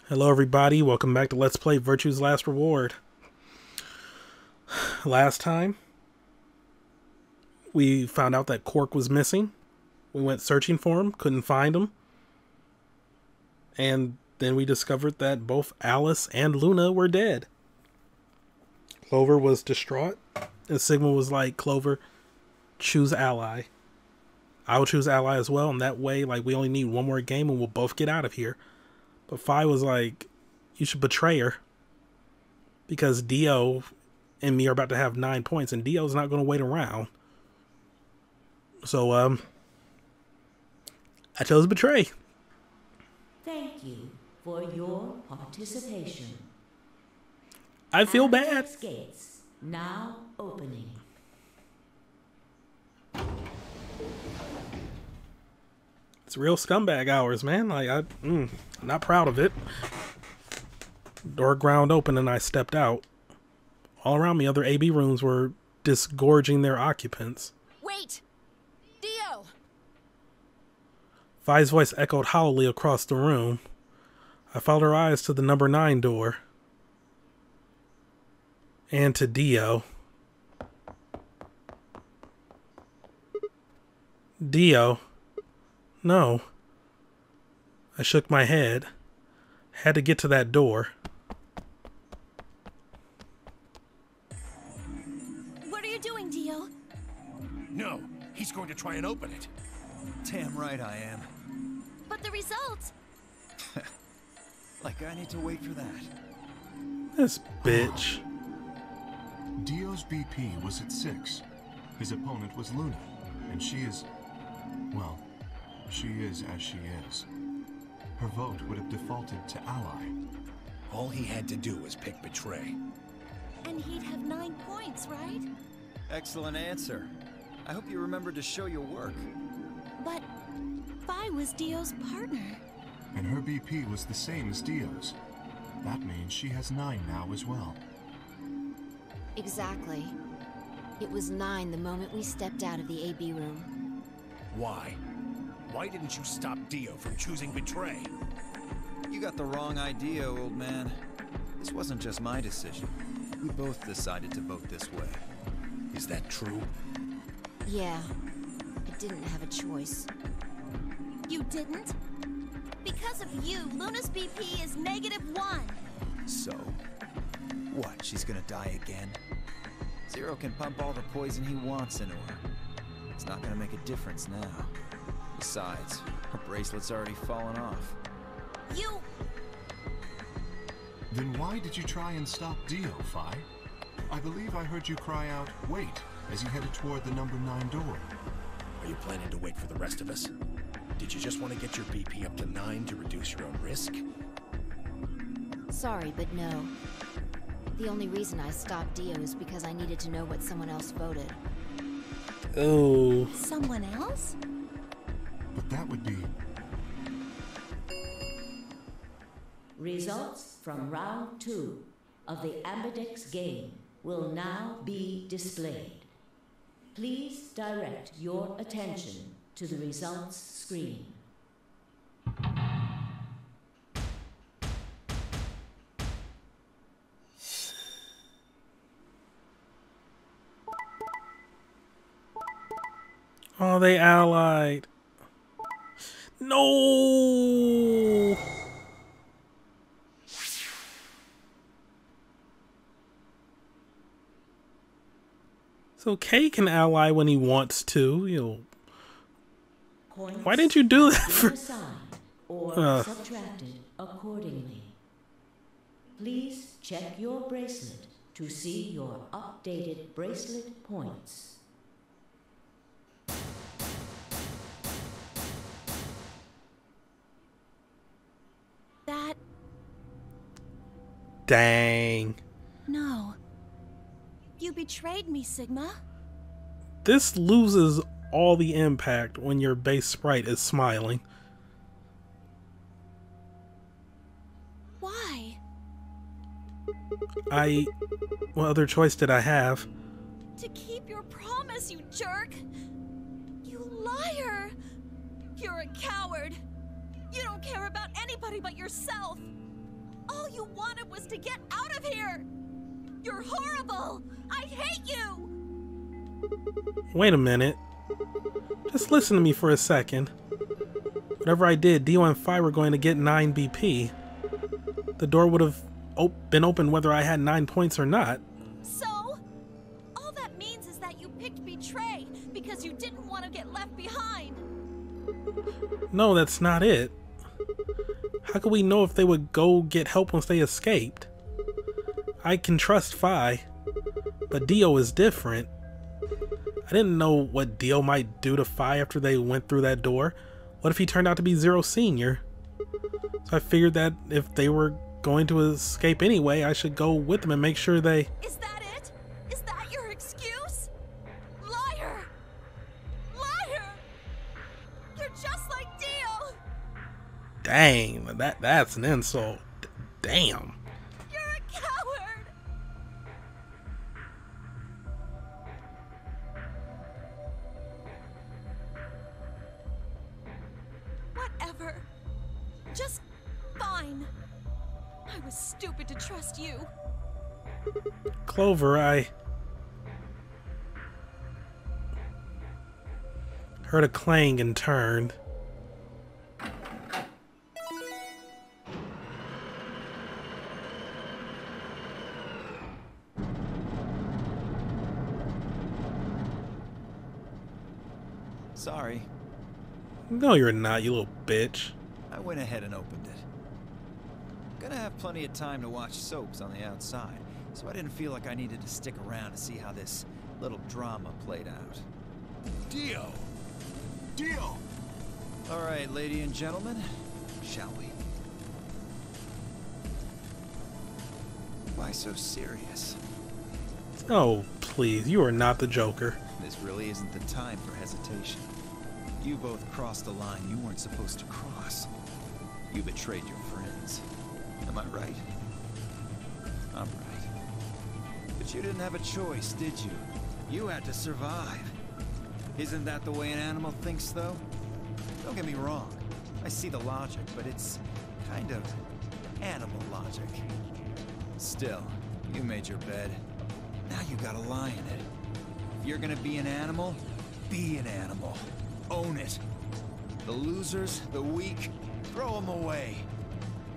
Hello everybody, welcome back to Let's Play Virtue's Last Reward. Last time, we found out that Cork was missing. We went searching for him, couldn't find him. And then we discovered that both Alice and Luna were dead. Clover was distraught, and Sigma was like, Clover, choose ally. I'll choose ally as well, and that way, like, we only need one more game and we'll both get out of here. But Fi was like, you should betray her. Because Dio and me are about to have 9 points, and Dio's not going to wait around. So, I chose betray. Thank you for your participation. I feel bad. Gates now opening. It's real scumbag hours, man. Like, I'm not proud of it. Door ground open and I stepped out. All around me, other AB rooms were disgorging their occupants. Wait! Dio! Fi's voice echoed hollowly across the room. I followed her eyes to the number 9 door. And to Dio. Dio. No. I shook my head. Had to get to that door. What are you doing, Dio? No, he's going to try and open it. Damn right I am. But the results! Like I need to wait for that. This bitch. Dio's BP was at 6. His opponent was Luna, and she is... well, she is as she is. Her vote would have defaulted to ally. All he had to do was pick betray. And he'd have 9 points, right? Excellent answer. I hope you remembered to show your work. But Fi was Dio's partner. And her BP was the same as Dio's. That means she has 9 now as well. Exactly. It was 9 the moment we stepped out of the AB room. Why? Why didn't you stop Dio from choosing betray? You got the wrong idea, old man. This wasn't just my decision. We both decided to vote this way. Is that true? Yeah. I didn't have a choice. You didn't? Because of you, Luna's BP is -1. So? What, she's gonna die again? Zero can pump all the poison he wants into her. It's not gonna make a difference now. Besides, her bracelet's already fallen off. You... Then why did you try and stop Dio, Fi? I believe I heard you cry out, wait, as you headed toward the number 9 door. Are you planning to wait for the rest of us? Did you just want to get your BP up to 9 to reduce your own risk? Sorry, but no. The only reason I stopped Dio is because I needed to know what someone else voted. Oh. Someone else? But that would be... Results from round 2 of the Ambidex game will now be displayed. Please direct your attention to the results screen. Oh, they allied. No! So K can ally when he wants to, you know. Why didn't you do that for... or subtracted accordingly. Please check your bracelet to see your updated bracelet points. That... Dang. No. You betrayed me, Sigma. This loses all the impact when your base sprite is smiling. Why? What other choice did I have? To keep your promise, you jerk! You liar! You're a coward! You don't care about anybody but yourself! All you wanted was to get out of here! You're horrible! I hate you! Wait a minute. Just listen to me for a second. Whatever I did, Dio and Phi were going to get 9 BP. The door would have been open whether I had 9 points or not. So? All that means is that you picked Betray because you didn't want to get left behind. No, that's not it. How could we know if they would go get help once they escaped? I can trust Phi, but Dio is different. I didn't know what Dio might do to Phi after they went through that door. What if he turned out to be Zero Senior? So I figured that if they were going to escape anyway, I should go with them and make sure they... Is that it? Is that your excuse? Liar! Liar! You're just like Dio! Dang, that's an insult. Damn. You're a coward! Whatever. Just fine. I was stupid to trust you. Clover, I heard a clang and turned. Sorry, No, you're not, you little bitch. I went ahead and opened it. Gonna have plenty of time to watch soaps on the outside, so I didn't feel like I needed to stick around to see how this little drama played out. Dio! Dio! Alright, lady and gentlemen, shall we? Why so serious? Oh, please, you are not the Joker. This really isn't the time for hesitation. You both crossed a line you weren't supposed to cross. You betrayed your friends. Am I right? I'm right. But you didn't have a choice, did you? You had to survive. Isn't that the way an animal thinks, though? Don't get me wrong. I see the logic, but it's kind of animal logic. Still, you made your bed. Now you gotta lie in it. If you're gonna be an animal, be an animal. Own it. The losers, the weak, throw them away.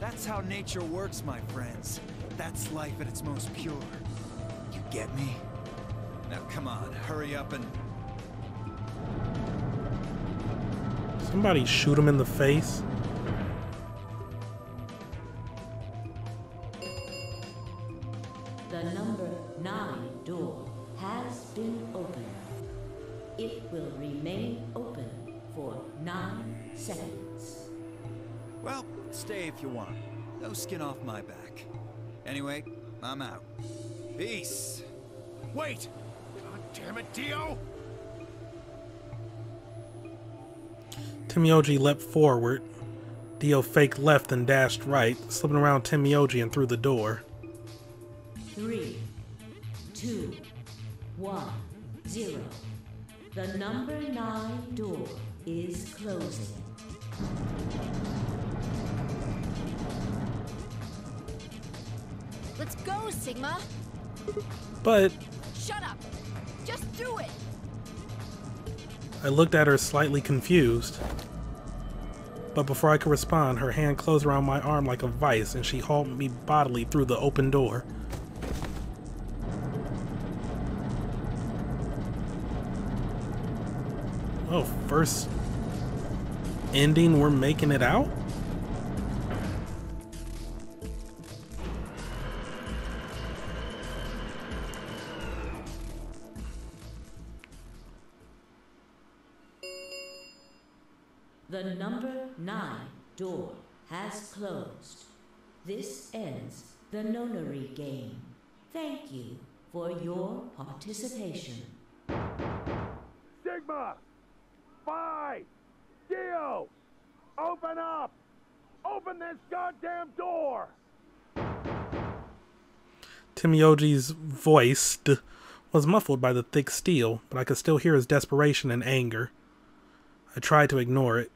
That's how nature works, my friends. That's life at its most pure. You get me? Now come on, hurry up and... Somebody shoot him in the face. The number 9 door has been opened. It will remain open for 9 seconds. Well, stay if you want. No skin off my back. Anyway, I'm out. Peace. Wait! God damn it, Dio! Timioji leapt forward. Dio faked left and dashed right, slipping around Timioji and through the door. 3, 2, 1, 0. The number 9 door is closing. Let's go, Sigma! But Shut up! Just do it! I looked at her slightly confused. But before I could respond, her hand closed around my arm like a vice and she hauled me bodily through the open door. Oh, first ending, we're making it out? The number 9 door has closed. This ends the nonary game. Thank you for your participation. Sigma! Phi! Dio! Open up! Open this goddamn door! Timioji's voice was muffled by the thick steel, but I could still hear his desperation and anger. I tried to ignore it.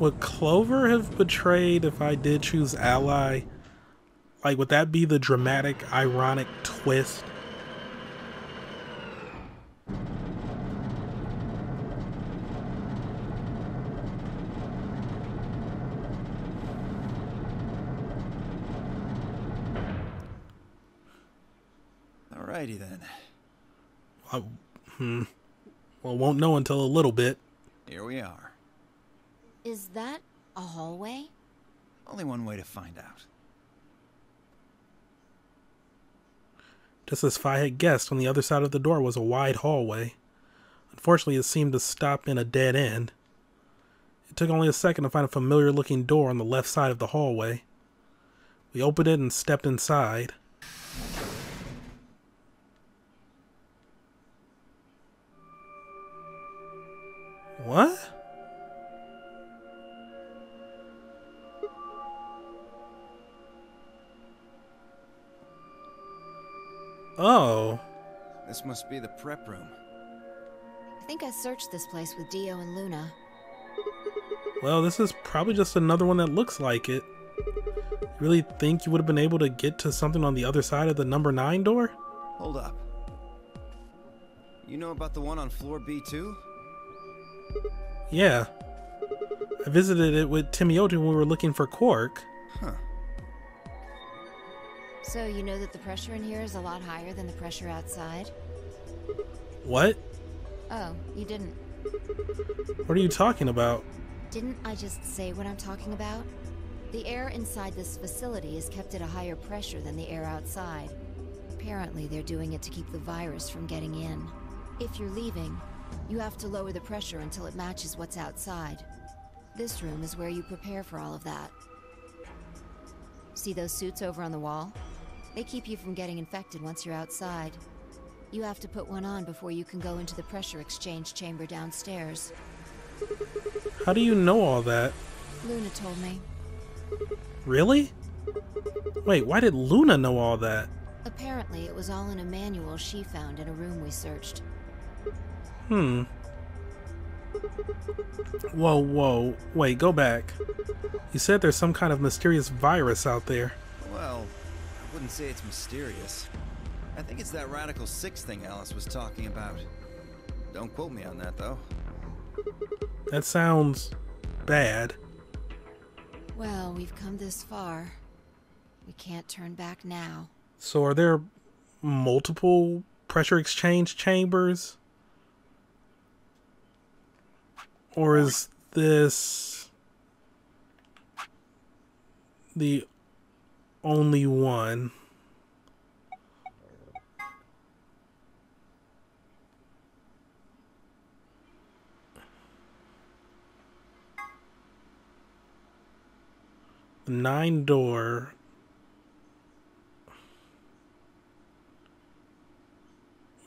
Would Clover have betrayed if I did choose ally? Like, would that be the dramatic, ironic twist? Alrighty then. Well, won't know until a little bit. Here we are. Is that a hallway? Only one way to find out. Just as Fi had guessed, on the other side of the door was a wide hallway. Unfortunately, it seemed to stop in a dead end. It took only a second to find a familiar-looking door on the left side of the hallway. We opened it and stepped inside. What? Oh. This must be the prep room. I think I searched this place with Dio and Luna. Well, this is probably just another one that looks like it. You really think you would have been able to get to something on the other side of the number 9 door? Hold up. You know about the one on floor B2? Yeah. I visited it with Timioto when we were looking for Quark. Huh. So you know that the pressure in here is a lot higher than the pressure outside? What? Oh, you didn't. What are you talking about? Didn't I just say what I'm talking about? The air inside this facility is kept at a higher pressure than the air outside. Apparently, they're doing it to keep the virus from getting in. If you're leaving, you have to lower the pressure until it matches what's outside. This room is where you prepare for all of that. See those suits over on the wall? They keep you from getting infected once you're outside. You have to put one on before you can go into the pressure exchange chamber downstairs. How do you know all that? Luna told me. Really? Wait, why did Luna know all that? Apparently, it was all in a manual she found in a room we searched. Whoa. Wait, go back. You said there's some kind of mysterious virus out there. Well, I wouldn't say it's mysterious. I think it's that Radical 6 thing Alice was talking about. Don't quote me on that, though. That sounds bad. Well, we've come this far. We can't turn back now. So are there multiple pressure exchange chambers? Or is this the only one? The 9 door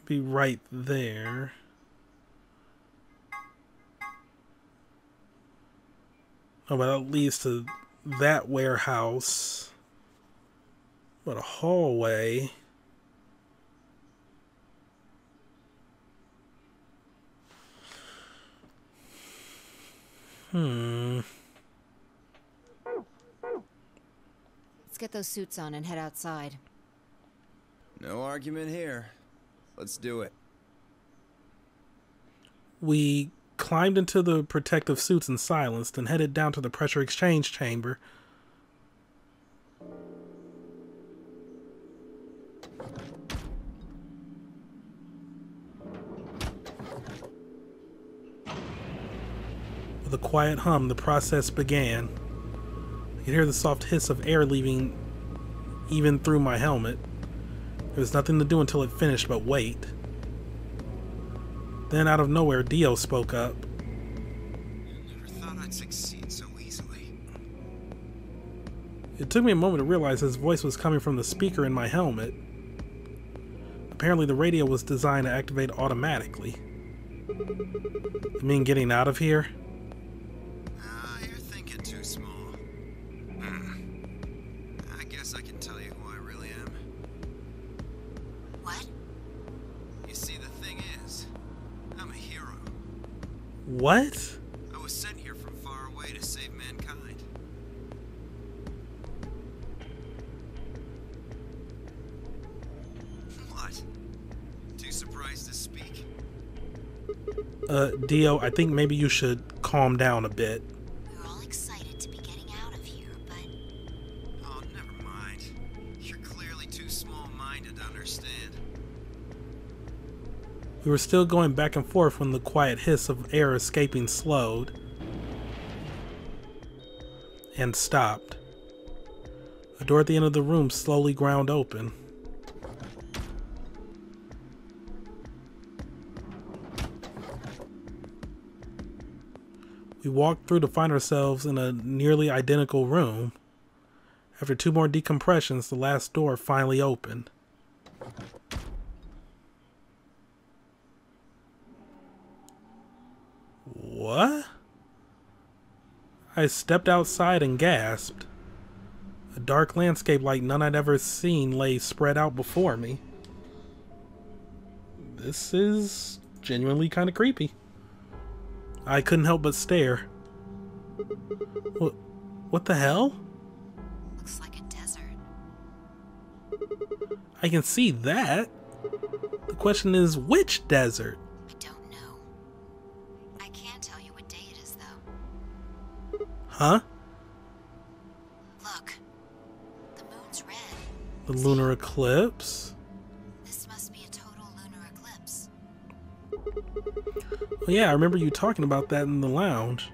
be right there. Oh, but that leads to that warehouse. What a hallway. Let's get those suits on and head outside. No argument here. Let's do it. We climbed into the protective suits in silence, then headed down to the pressure exchange chamber. With a quiet hum, the process began. I could hear the soft hiss of air leaving even through my helmet. There was nothing to do until it finished but wait. Then, out of nowhere, Dio spoke up. Never thought I'd succeed so easily. It took me a moment to realize his voice was coming from the speaker in my helmet. Apparently, the radio was designed to activate automatically. You mean getting out of here? You're thinking too small. I guess I can tell you who I really am. What? You see, the thing is, I'm a hero. What? I was sent here from far away to save Dio, I think maybe you should calm down a bit. We were all excited to be getting out of here, but... Oh, never mind. You're clearly too small-minded to understand. We were still going back and forth when the quiet hiss of air escaping slowed and stopped. A door at the end of the room slowly ground open. We walked through to find ourselves in a nearly identical room. After 2 more decompressions, the last door finally opened. What? I stepped outside and gasped. A dark landscape like none I'd ever seen lay spread out before me. This is genuinely kind of creepy. I couldn't help but stare. What the hell? Looks like a desert. I can see that. The question is, which desert? I don't know. I can't tell you what day it is, though. Huh? Look. The moon's red. The lunar eclipse? This must be a total lunar eclipse. Well, yeah, I remember you talking about that in the lounge.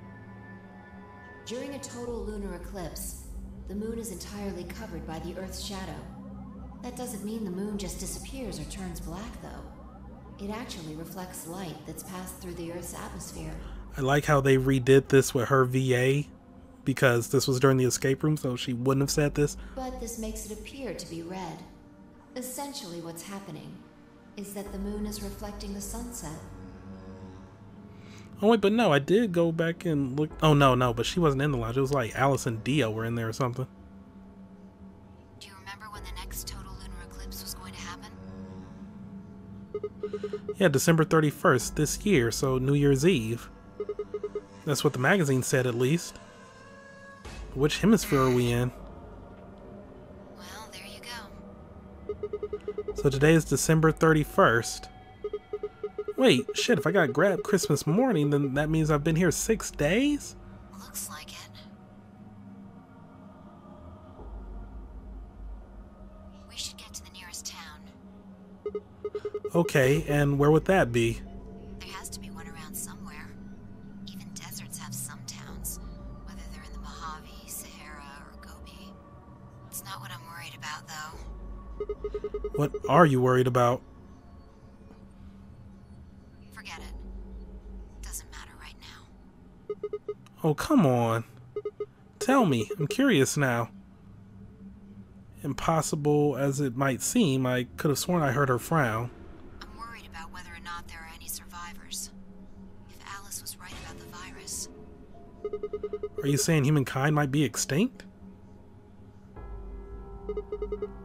During a total lunar eclipse, the moon is entirely covered by the Earth's shadow. That doesn't mean the moon just disappears or turns black, though. It actually reflects light that's passed through the Earth's atmosphere. I like how they redid this with her VA, because this was during the escape room, so she wouldn't have said this. But this makes it appear to be red. Essentially what's happening is that the moon is reflecting the sunset. Oh wait, but no, I did go back and look. Oh no, but she wasn't in the lounge. It was like Alice and Dio were in there or something. Do you remember when the next total lunar eclipse was going to happen? Yeah, December 31st this year, so New Year's Eve. That's what the magazine said, at least. Which hemisphere are we in? Well, there you go. So today is December 31st. Wait, shit, if I got grabbed Christmas morning, then that means I've been here 6 days? Looks like it. We should get to the nearest town. Okay, and where would that be? There has to be one around somewhere. Even deserts have some towns, whether they're in the Mojave, Sahara, or Gobi. It's not what I'm worried about, though. What are you worried about? Forget it. Doesn't matter right now. Oh, come on. Tell me, I'm curious now. Impossible as it might seem, I could have sworn I heard her frown. I'm worried about whether or not there are any survivors. If Alice was right about the virus. Are you saying humankind might be extinct?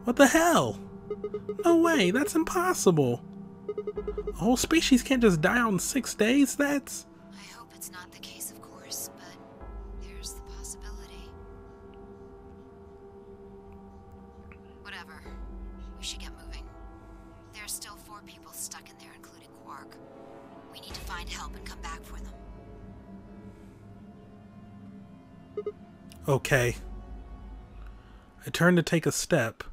What the hell? No way, that's impossible. A whole species can't just die out in 6 days, that's... I hope it's not the case, of course, but there's the possibility. Whatever. We should get moving. There's still 4 people stuck in there, including Quark. We need to find help and come back for them. Okay. I turned to take a step.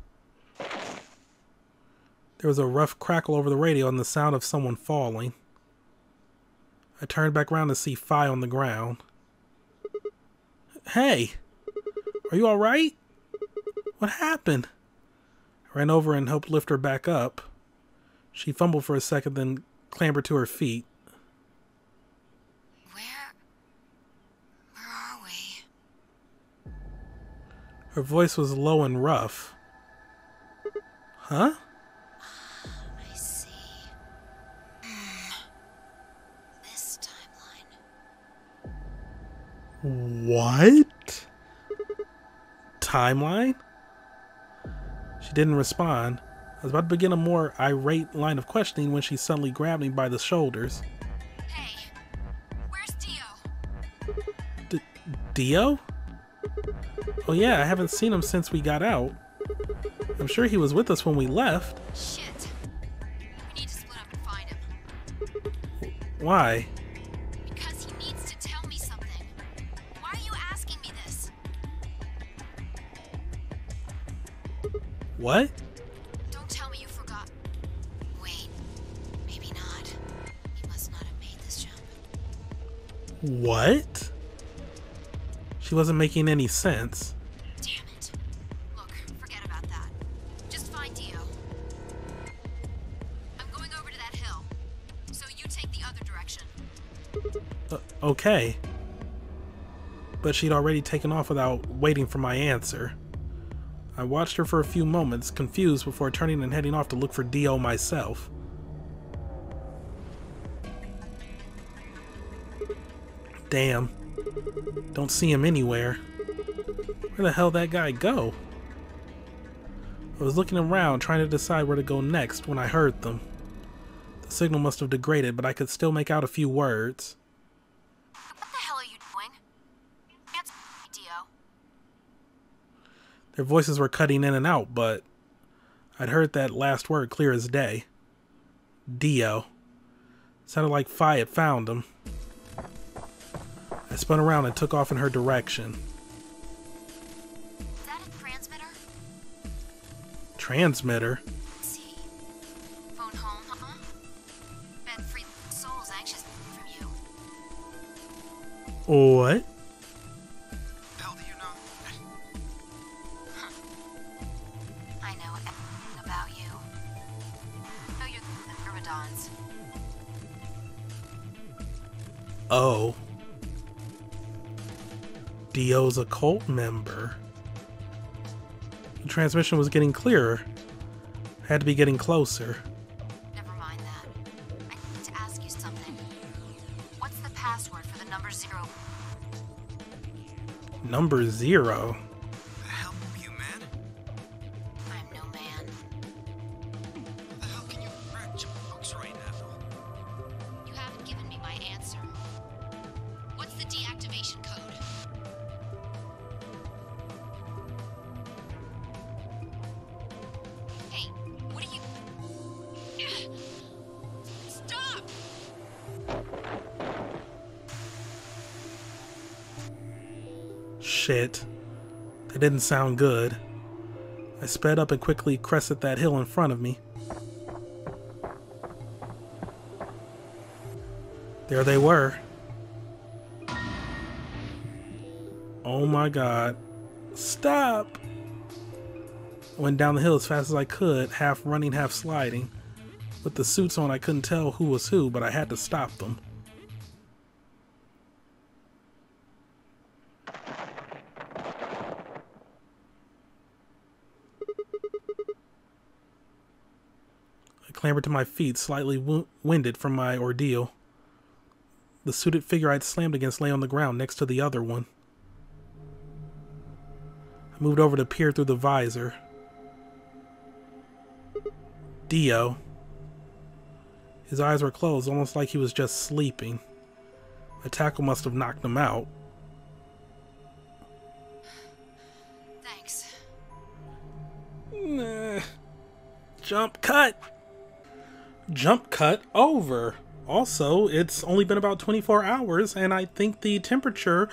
There was a rough crackle over the radio and the sound of someone falling. I turned back around to see Fi on the ground. Hey! Are you alright? What happened? I ran over and helped lift her back up. She fumbled for a second, then clambered to her feet. Where are we? Her voice was low and rough. Huh? I see. This timeline. What? Timeline? She didn't respond. I was about to begin a more irate line of questioning when she suddenly grabbed me by the shoulders. Hey, where's Dio? Dio? Oh yeah, I haven't seen him since we got out. I'm sure he was with us when we left. Shit. We need to split up and find him. Why? Because he needs to tell me something. Why are you asking me this? What? Don't tell me you forgot. Wait, maybe not. He must not have made this jump. What? She wasn't making any sense. Damn it. Look, forget about that. Just find Dio. I'm going over to that hill, so you take the other direction. Okay. But she'd already taken off without waiting for my answer. I watched her for a few moments, confused, before turning and heading off to look for Dio myself. Damn. Don't see him anywhere. Where the hell that guy go? I was looking around, trying to decide where to go next when I heard them. The signal must have degraded, but I could still make out a few words. What the hell are you doing? Answer me, Dio. Their voices were cutting in and out, but I'd heard that last word clear as day. Dio. Sounded like Fi had found him. I spun around and took off in her direction. Is that a transmitter? Transmitter? Let's see. Phone home, huh? Bet free souls anxious from you. What? How do you know? I know everything about you. I know you're the Myrmidons. Oh. Dio's a cult member. The transmission was getting clearer. Had to be getting closer. Never mind that. I need to ask you something. What's the password for the number 0? Number 0? The hell, you man? I'm no man. How the hell can you crack jokes right now? You haven't given me my answer. What's the deactivation code? Hey, what are you... Stop! Shit. That didn't sound good. I sped up and quickly crested that hill in front of me. There they were. Oh my god. Stop! I went down the hill as fast as I could, half running, half sliding. With the suits on, I couldn't tell who was who, but I had to stop them. I clambered to my feet, slightly winded from my ordeal. The suited figure I'd slammed against lay on the ground next to the other one. I moved over to peer through the visor. Dio. His eyes were closed, almost like he was just sleeping. The tackle must have knocked him out. Thanks. Nah. Jump cut. Jump cut over. Also, it's only been about 24 hours, and I think the temperature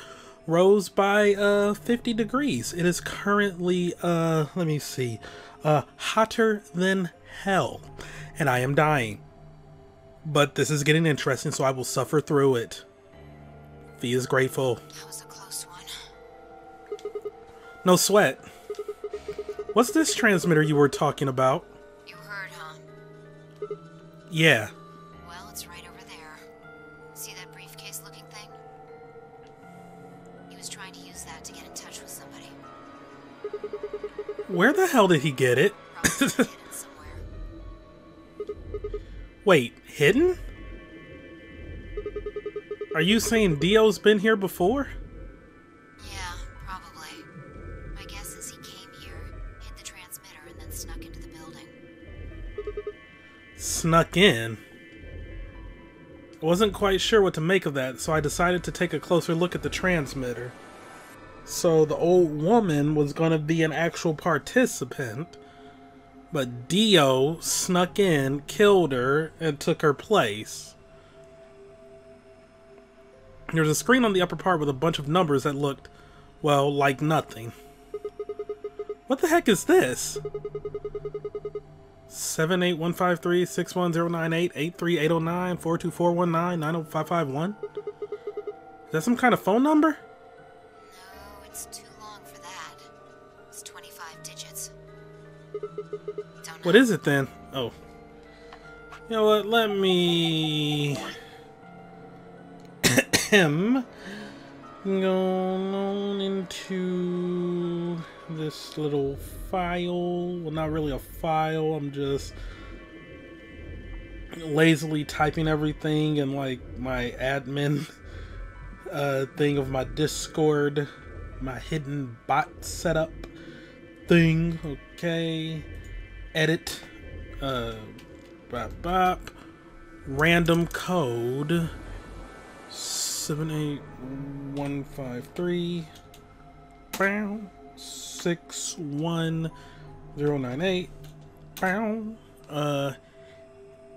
rose by 50 degrees. It is currently, let me see, hotter than hell, and I am dying. But this is getting interesting, so I will suffer through it. Fee is grateful. That was a close one. No sweat. What's this transmitter you were talking about? You heard, huh? Yeah. Well, it's right over there. See that briefcase-looking thing? He was trying to use that to get in touch with somebody. Where the hell did he get it? Probably hidden somewhere. Wait, hidden? Are you saying Dio's been here before? Yeah, probably. My guess is he came here, hit the transmitter, and then snuck into the building. Snuck in? I wasn't quite sure what to make of that, so I decided to take a closer look at the transmitter. So the old woman was going to be an actual participant, but Dio snuck in, killed her, and took her place. There was a screen on the upper part with a bunch of numbers that looked, well, like nothing. What the heck is this? 78153-61098-83809-42419-90551? Is that some kind of phone number? No, it's too long for that. It's 25 digits. Don't know. What is it then? Oh. You know what? Let me... go on into this little file. Well, not really a file. I'm just lazily typing everything in like my admin thing of my Discord, my hidden bot setup thing. Okay, edit, random code 78153 61098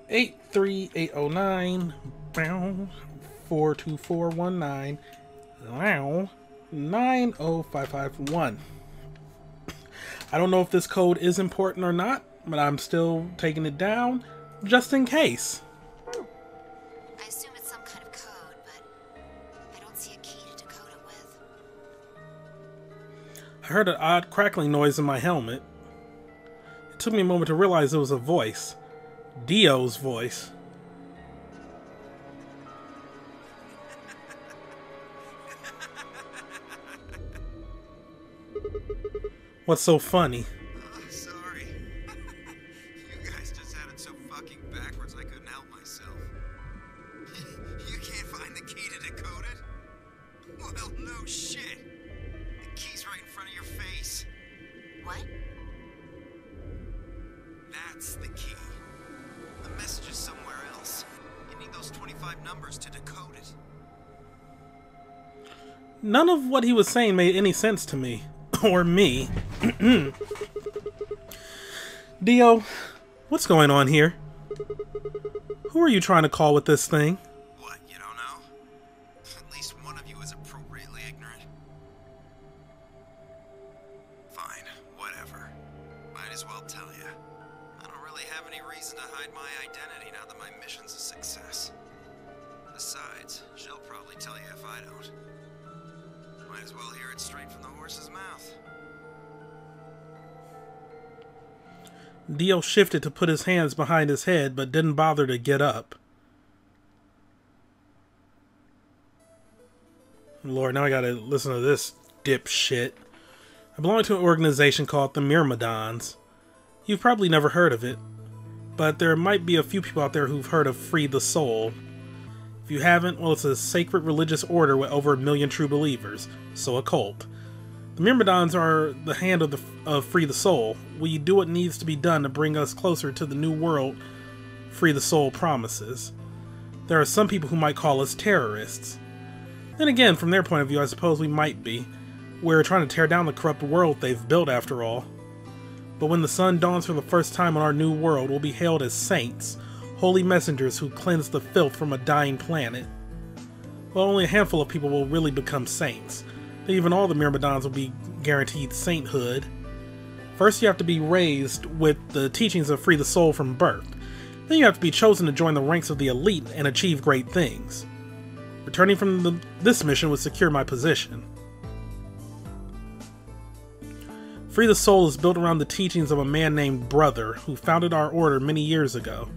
83809 42419 90551. I don't know if this code is important or not, but I'm still taking it down just in case. I assume it's some kind of code, but I don't see a key to decode it with. I heard an odd crackling noise in my helmet. It took me a moment to realize it was a voice. Dio's voice. What's so funny? Sorry. You guys just had it so fucking backwards I couldn't help myself. You can't find the key to decode it? Well, no shit. The key's right in front of your face. What? That's the key. The message is somewhere else. You need those 25 numbers to decode it. None of what he was saying made any sense to me. Or me. Dio, what's going on here? Who are you trying to call with this thing? What, you don't know? At least one of you is appropriately ignorant. Fine, whatever. Might as well tell you. I don't really have any reason to hide my identity now that my mission's a success. Besides, she'll probably tell you if I don't. Might as well hear it straight from the horse's mouth. Dio shifted to put his hands behind his head, but didn't bother to get up. Lord, now I gotta listen to this dipshit. I belong to an organization called the Myrmidons. You've probably never heard of it, but there might be a few people out there who've heard of Free the Soul. If you haven't, well, it's a sacred religious order with over 1 million true believers, so a cult. The Myrmidons are the hand of Free the Soul. We do what needs to be done to bring us closer to the new world Free the Soul promises. There are some people who might call us terrorists. Then again, from their point of view, I suppose we might be. We're trying to tear down the corrupt world they've built after all. But when the sun dawns for the first time on our new world, we'll be hailed as saints, holy messengers who cleanse the filth from a dying planet. Well, only a handful of people will really become saints. Even all the Myrmidons will be guaranteed sainthood. First, you have to be raised with the teachings of Free the Soul from birth. Then you have to be chosen to join the ranks of the elite and achieve great things. Returning from this mission would secure my position. Free the Soul is built around the teachings of a man named Brother, who founded our order many years ago.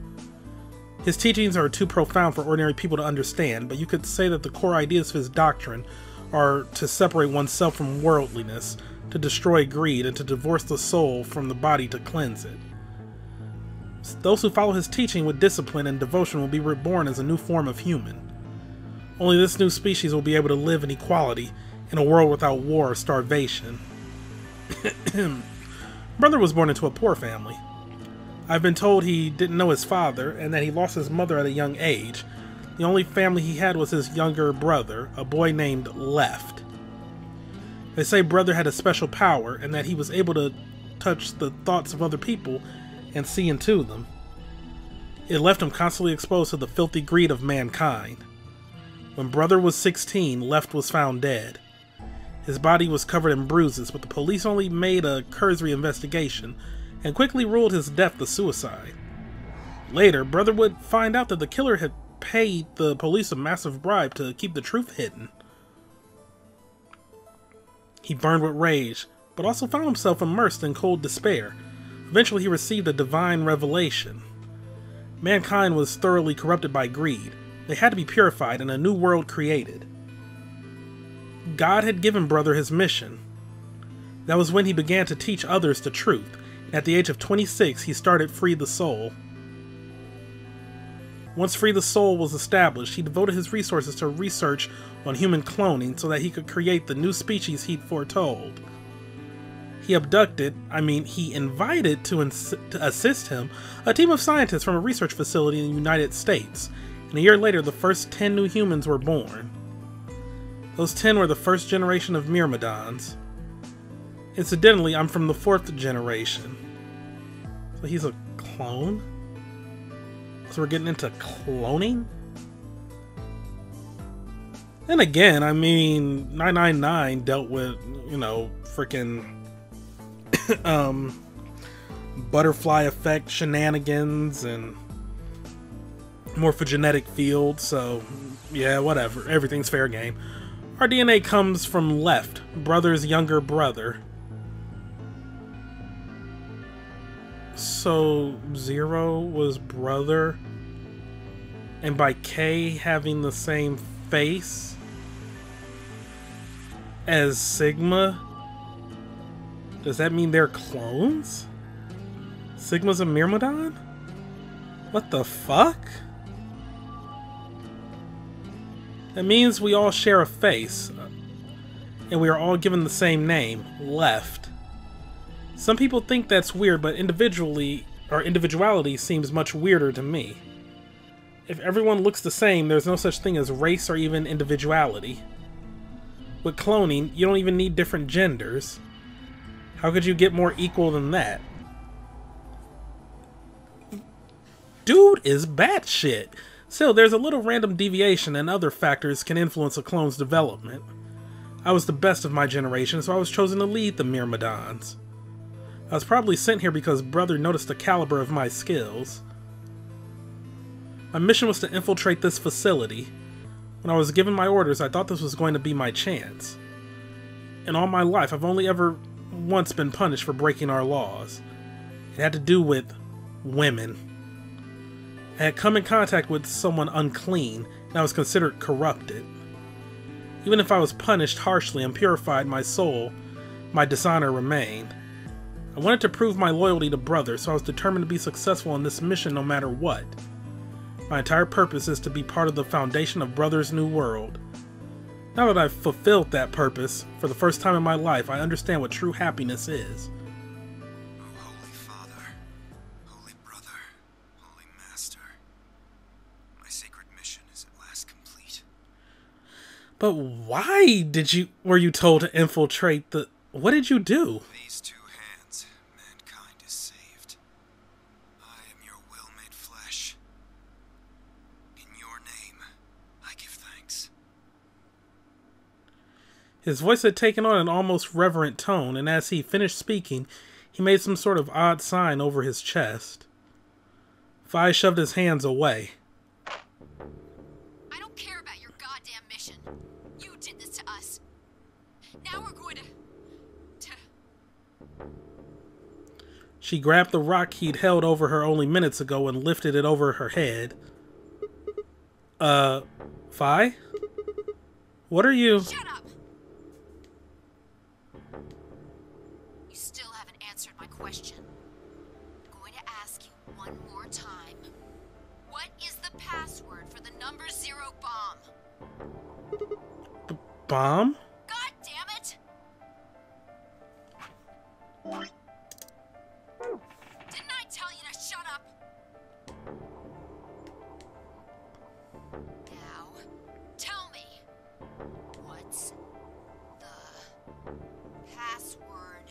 His teachings are too profound for ordinary people to understand, but you could say that the core ideas of his doctrine are to separate oneself from worldliness, to destroy greed, and to divorce the soul from the body to cleanse it. Those who follow his teaching with discipline and devotion will be reborn as a new form of human. Only this new species will be able to live in equality in a world without war or starvation. Brother was born into a poor family. I've been told he didn't know his father and that he lost his mother at a young age. The only family he had was his younger brother, a boy named Left. They say Brother had a special power and that he was able to touch the thoughts of other people and see into them. It left him constantly exposed to the filthy greed of mankind. When brother was 16, Left was found dead. His body was covered in bruises, but the police only made a cursory investigation and quickly ruled his death a suicide. Later, brother would find out that the killer had paid the police a massive bribe to keep the truth hidden. He burned with rage, but also found himself immersed in cold despair. Eventually, he received a divine revelation. Mankind was thoroughly corrupted by greed. They had to be purified and a new world created. God had given brother his mission. That was when he began to teach others the truth. At the age of 26, he started Free the Soul. Once Free the Soul was established, he devoted his resources to research on human cloning so that he could create the new species he'd foretold. He invited to assist him a team of scientists from a research facility in the United States, and a year later the first 10 new humans were born. Those 10 were the first generation of Myrmidons. Incidentally, I'm from the 4th generation. So he's a clone? So we're getting into cloning? And again, I mean, 999 dealt with, you know, freaking butterfly effect shenanigans and morphogenetic fields, so yeah, whatever. Everything's fair game. Our DNA comes from Left, brother's younger brother. So Zero was brother, and by K having the same face as Sigma, does that mean they're clones? Sigma's a Myrmidon? What the fuck? That means we all share a face, and we are all given the same name, Left. Some people think that's weird, but individuality seems much weirder to me. If everyone looks the same, there's no such thing as race or even individuality. With cloning, you don't even need different genders. How could you get more equal than that? Dude is batshit. Still, there's a little random deviation and other factors can influence a clone's development. I was the best of my generation, so I was chosen to lead the Myrmidons. I was probably sent here because brother noticed the caliber of my skills. My mission was to infiltrate this facility. When I was given my orders, I thought this was going to be my chance. In all my life, I've only ever once been punished for breaking our laws. It had to do with women. I had come in contact with someone unclean, and I was considered corrupted. Even if I was punished harshly and purified my soul, my dishonor remained. I wanted to prove my loyalty to brother, so I was determined to be successful in this mission no matter what. My entire purpose is to be part of the foundation of brother's new world. Now that I've fulfilled that purpose, for the first time in my life, I understand what true happiness is. Oh, Holy Father, Holy Brother, Holy Master, my sacred mission is at last complete. But why were you told to infiltrate the... What did you do? These two hands, mankind is saved. I am your will made flesh. In your name, I give thanks. His voice had taken on an almost reverent tone, and as he finished speaking, he made some sort of odd sign over his chest. Fi shoved his hands away. I don't care about your goddamn mission. You did this to us. Now we're going to... She grabbed the rock he'd held over her only minutes ago and lifted it over her head. Fi? What are you... Shut up! You still haven't answered my question. I'm going to ask you one more time. What is the password for the number 0 bomb? Bomb? God damn it! Didn't I tell you to shut up? Now, tell me, what's the password?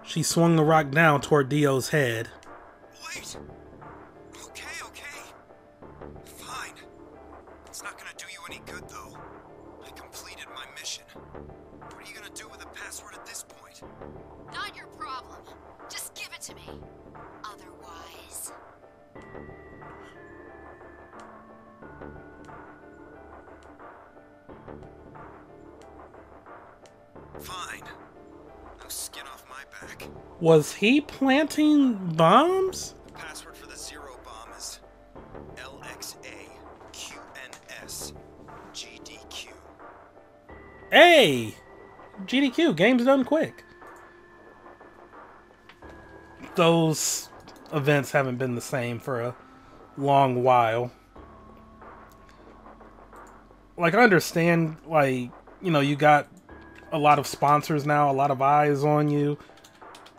She swung the rock down toward Dio's head. Wait! Okay. Fine. fine. It's not gonna do you any good, though. I completed my mission. What are you gonna do with the password at this point? Not your problem. Just give it to me. Otherwise... Fine. No skin off my back. Was he planting bombs? The password for the Zero Bomb is LXAQNSGDQ. Hey! GDQ, game's done quick. Those events haven't been the same for a long while. Like, I understand, like, you know, you got a lot of sponsors now, a lot of eyes on you.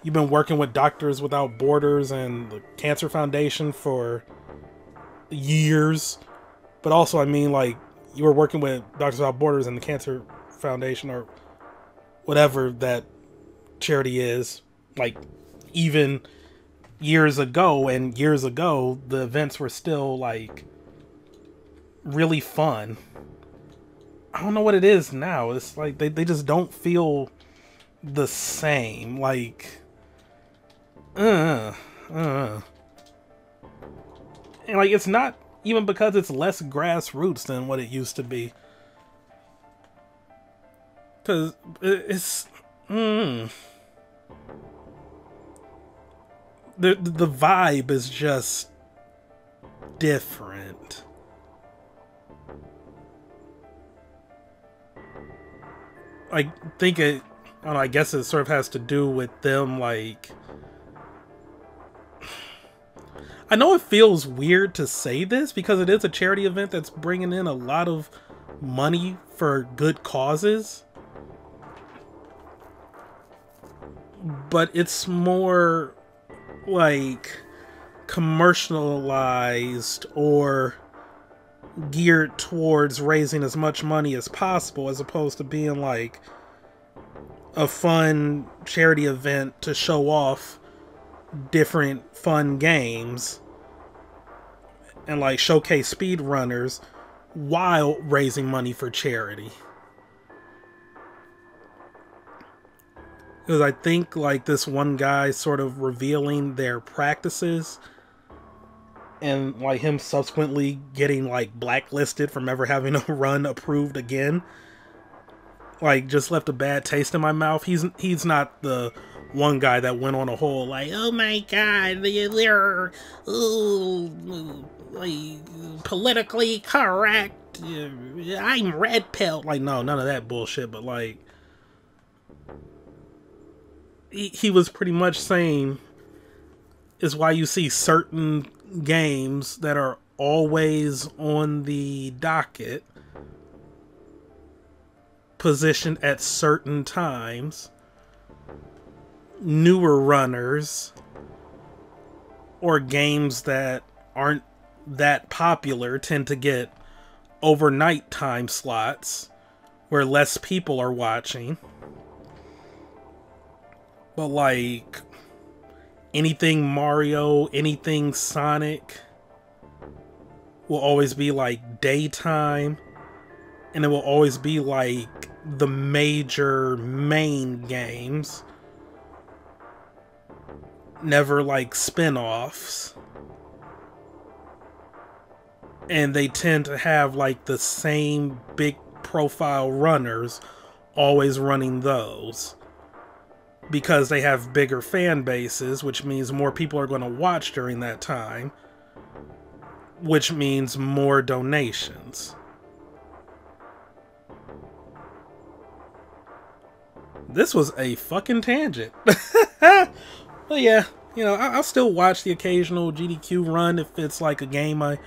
You've been working with Doctors Without Borders and the Cancer Foundation for years. But also, I mean, like, you were working with Doctors Without Borders and the Cancer Foundation, or whatever that charity is, like, even years ago. And years ago, the events were still, like, really fun. I don't know what it is now. It's like they just don't feel the same. Like, and like, it's not even because it's less grassroots than what it used to be. Cause it's the vibe is just different. I think it, I don't know, I guess it sort of has to do with them, like... I know it feels weird to say this because it is a charity event that's bringing in a lot of money for good causes. But it's more, like, commercialized or geared towards raising as much money as possible, as opposed to being like a fun charity event to show off different fun games and like showcase speedrunners while raising money for charity. Because I think like this one guy sort of revealing their practices and like him subsequently getting like blacklisted from ever having a run approved again, like, just left a bad taste in my mouth. He's not the one guy that went on a whole like, oh my god, they're like, politically correct, I'm red pill. Like, no, none of that bullshit. But like, he was pretty much saying is why you see certain games that are always on the docket positioned at certain times, newer runners, or games that aren't that popular tend to get overnight time slots where less people are watching. But like anything Mario, anything Sonic will always be like daytime, and it will always be like the major main games, never like spin-offs. And they tend to have like the same big profile runners always running those, because they have bigger fan bases, which means more people are going to watch during that time, which means more donations. This was a fucking tangent. But yeah, you know, I'll still watch the occasional GDQ run if it's like a game I,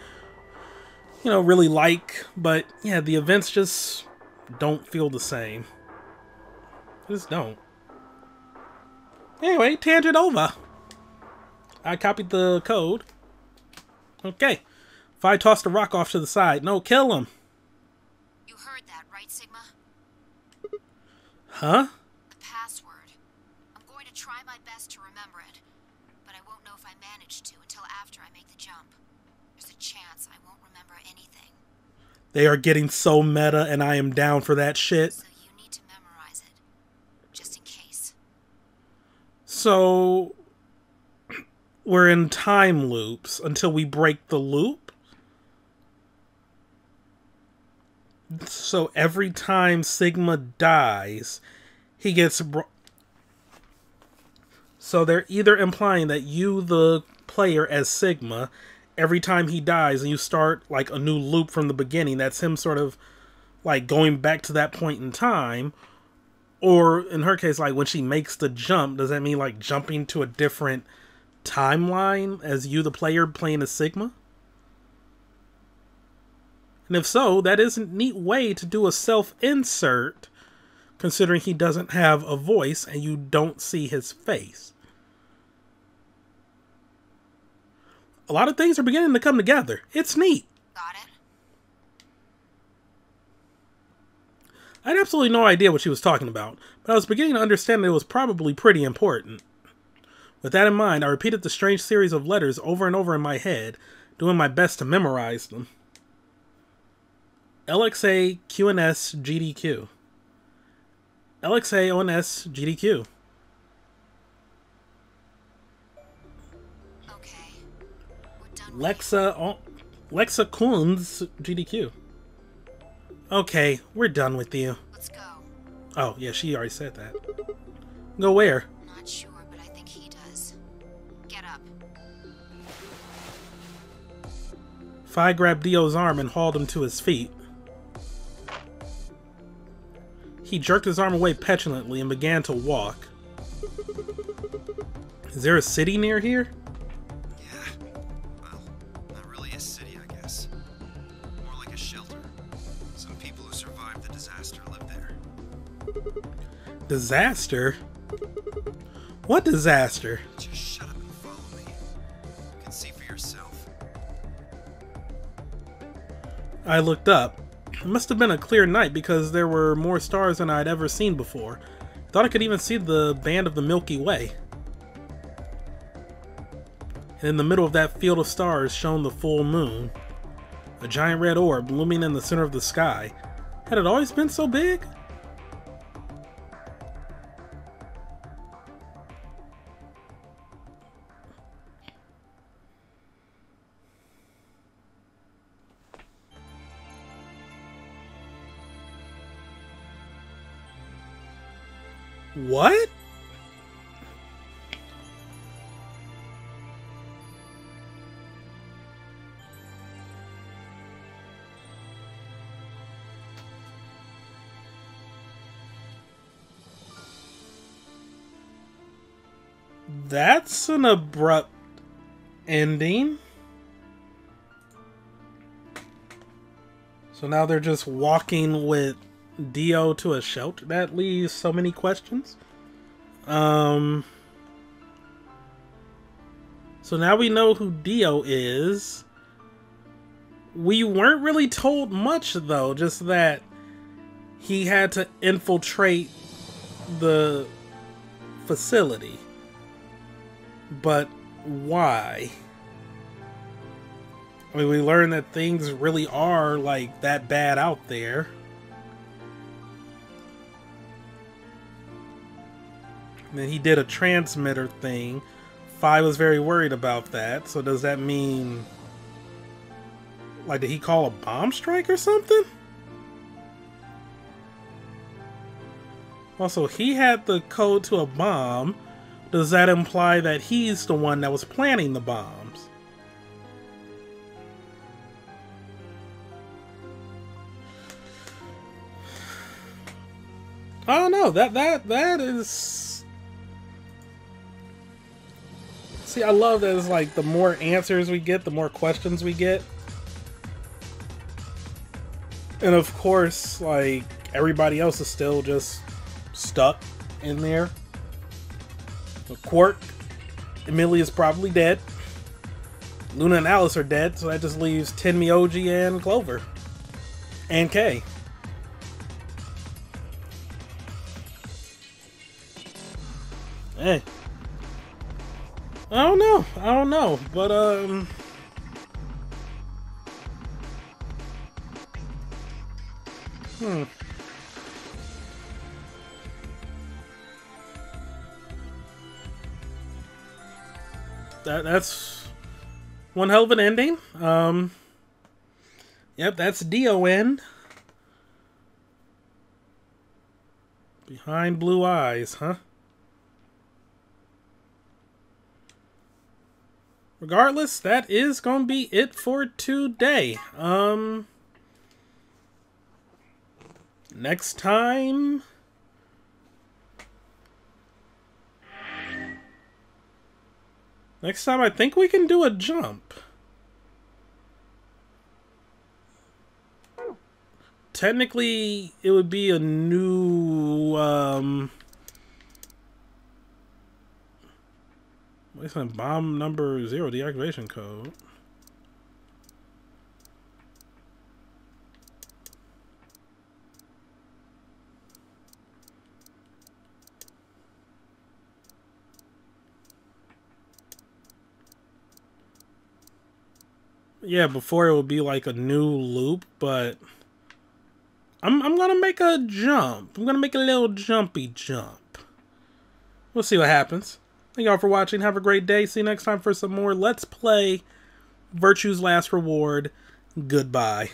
you know, really like. But yeah, the events just don't feel the same. Just don't. Anyway, tangent over. I copied the code. Okay. If I toss the rock off to the side, no, kill him. You heard that, right, Sigma? Huh? The password. I'm going to try my best to remember it, but I won't know if I manage to until after I make the jump. There's a chance I won't remember anything. They are getting so meta, and I am down for that shit. So you need to memorize it, just in case. So we're in time loops until we break the loop. So every time Sigma dies, he gets... So they're either implying that you, the player, as Sigma, every time he dies and you start like a new loop from the beginning, that's him sort of like going back to that point in time. Or in her case, like when she makes the jump, does that mean like jumping to a different timeline as you, the player, playing as Sigma? And if so, that is a neat way to do a self-insert, considering he doesn't have a voice and you don't see his face. A lot of things are beginning to come together. It's neat. Got it? I had absolutely no idea what she was talking about, but I was beginning to understand that it was probably pretty important. With that in mind, I repeated the strange series of letters over and over in my head, doing my best to memorize them. LXA QNS GDQ. LXA ONS GDQ. Okay. We're done. Lexa Kunz GDQ. Okay, we're done with you. Let's go. Oh, yeah, she already said that. Go where? Not sure, but I think he does. Get up. Fi grabbed Dio's arm and hauled him to his feet. He jerked his arm away petulantly and began to walk. Is there a city near here? Yeah. Well, not really a city, I guess. More like a shelter. Some people who survived the disaster live there. Disaster? What disaster? Just shut up and follow me. You can see for yourself. I looked up. It must have been a clear night because there were more stars than I'd ever seen before. Thought I could even see the band of the Milky Way. And in the middle of that field of stars shone the full moon. A giant red orb looming in the center of the sky. Had it always been so big? What? That's an abrupt ending. So now they're just walking with Dio to a shelter. That leaves so many questions. So now we know who Dio is. We weren't really told much though, just that he had to infiltrate the facility. But why? I mean, we learned that things really are like that bad out there. And then he did a transmitter thing. Fi was very worried about that. So does that mean, like, did he call a bomb strike or something? Also, he had the code to a bomb. Does that imply that he's the one that was planting the bombs? I don't know. That is... See, I love that it's like the more answers we get, the more questions we get. And of course, like, everybody else is still just stuck in there. Quark, Emilia's probably dead. Luna and Alice are dead, so that just leaves Tenmyoji and Clover. And Kay. Hey. I don't know. But, That's one hell of an ending. Yep, that's DON. Behind blue eyes, huh? Regardless, that is gonna be it for today. Next time, I think we can do a jump. Technically, it would be a new, what's that? Bomb number 0 deactivation code. Yeah, before it would be like a new loop, but I'm gonna make a jump. I'm gonna make a little jumpy jump. We'll see what happens. Thank y'all for watching. Have a great day. See you next time for some more Let's Play Virtue's Last Reward. Goodbye.